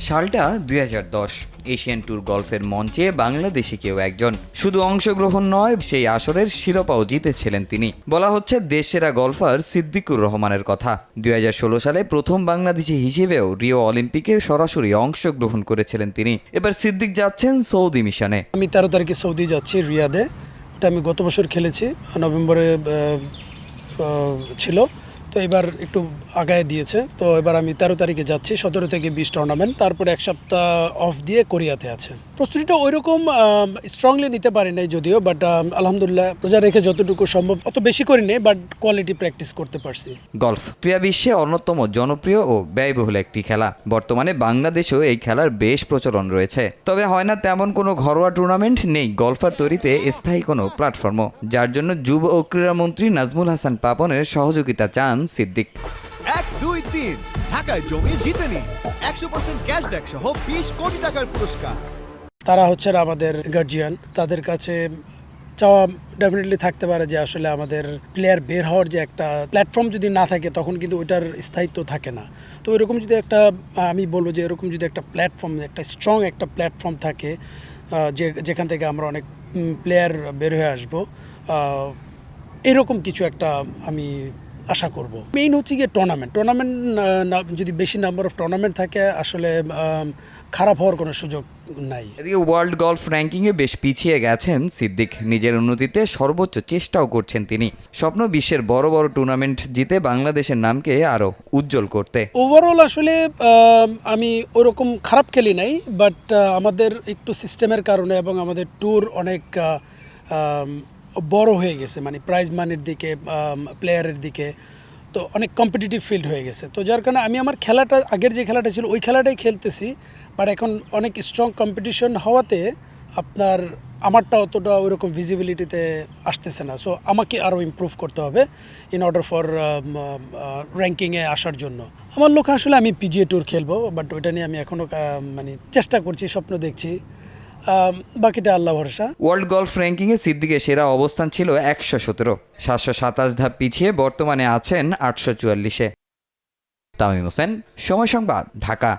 সালটা ২০১০। Asian tour গলফের মঞ্চে বাংলাদেশি কেউ একজন। শুধু অংশগ্রহণ নয়, সেই আসরের শিরোপাও জিতেছিলেন তিনি। বলা হচ্ছে দেশসেরা গলফার সিদ্দিকুর রহমানের কথা। ২০১৬ সালে প্রথম বাংলাদেশি হিসেবেও রিও অলিম্পিকে সরাসরি অংশগ্রহণ করেছিলেন তিনি। এবার সিদ্দিক যাচ্ছেন সৌদি মিশনে। আমি ১৩ তারিখে সৌদি যাচ্ছি, রিয়াদে। ওটা আমি গত বছর খেলেছি, নভেম্বরে ছিল। তো এবার একটু আগায় দিয়েছে। তো এবার আমি ১৩ তারিখে যাচ্ছি, ১৭ থেকে ২০ টুর্নামেন্ট, তারপরে এক সপ্তাহ অফ দিয়ে কোরিয়াতে আছে। প্রস্তুতিটা ওইরকম স্ট্রংলি নিতে পারি নাই যদিও, বাট আলহামদুলিল্লাহ রোজা রেখে যতটুকু সম্ভব, অত বেশি করি নেই, বাট কোয়ালিটি প্র্যাকটিস করতে পারছি। গলফ ক্রীড়া বিশ্বে অন্যতম জনপ্রিয় ও ব্যয়বহুল একটি খেলা। বর্তমানে বাংলাদেশেও এই খেলার বেশ প্রচলন রয়েছে। তবে হয় না তেমন কোনো ঘরোয়া টুর্নামেন্ট, নেই গলফার তৈরিতে স্থায়ী কোনো প্ল্যাটফর্মও, যার জন্য যুব ও ক্রীড়ামন্ত্রী নাজমুল হাসান পাপনের সহযোগিতা চান সিদ্দিক। ১, ২, ৩ ঢাকায় জমি জিতে নিন ১০০% ক্যাশব্যাক সহ ২০ কোটি টাকার পুরস্কার। তারা হচ্ছেন আমাদের গার্জিয়ান। তাদের কাছে চাওয়া ডেফিনেটলি থাকতে পারে যে আসলে আমাদের প্লেয়ার বের হওয়ার যে একটা প্ল্যাটফর্ম যদি না থাকে, তখন কিন্তু ওইটার স্থায়িত্ব থাকে না। তো এরকম যদি একটা, আমি বলবো যে এরকম যদি একটা প্ল্যাটফর্ম, একটা স্ট্রং একটা প্ল্যাটফর্ম থাকে, যেখান থেকে আমরা অনেক প্লেয়ার বের হয়ে আসবো, এরকম কিছু একটা আমি আশা করব। মেইন হচ্ছে গিয়ে টুর্নামেন্ট যদি বেশি নাম্বার অফ টুর্নামেন্ট থাকে, আসলে খারাপ হওয়ার কোনো সুযোগ নাই। এদিকে ওয়ার্ল্ড গলফ র্যাঙ্কিংয়ে বেশ পিছিয়ে গেছেন সিদ্দিক। নিজের উন্নতিতে সর্বোচ্চ চেষ্টাও করছেন তিনি। স্বপ্ন বিশ্বের বড় বড় টুর্নামেন্ট জিতে বাংলাদেশের নামকে আরও উজ্জ্বল করতে। ওভারঅল আসলে আমি ওরকম খারাপ খেলি নাই, বাট আমাদের একটু সিস্টেমের কারণে এবং আমাদের ট্যুর অনেক বড় হয়ে গেছে, মানে প্রাইজ মানির দিকে, প্লেয়ারের দিকে, তো অনেক কম্পিটিটিভ ফিল্ড হয়ে গেছে। তো যার কারণে আমি আমার খেলাটা, আগের যে খেলাটা ছিল ওই খেলাটাই খেলতেছি, বাট এখন অনেক স্ট্রং কম্পিটিশন হওয়াতে আমারটা অতটা ওইরকম ভিজিবিলিটিতে আসতেছে না। সো আমাকে আরও ইমপ্রুভ করতে হবে ইন অর্ডার ফর র্যাঙ্কিংয়ে আসার জন্য। আমার লক্ষ্য আসলে আমি পিজিএ ট্যুর খেলবো, বাট ওইটা নিয়ে আমি এখনও মানে চেষ্টা করছি, স্বপ্ন দেখছি। বাকিটা আল্লাহ ভরসা। ওয়ার্ল্ড গলফ র্যাঙ্কিংয়ে সিদ্দিকের সেরা অবস্থান ছিল ১১৭, ৭২৭ ধাপ পিছিয়ে বর্তমানে আছেন ৮৪৪-এ। তামিম হোসেন, সময় সংবাদ, ঢাকা।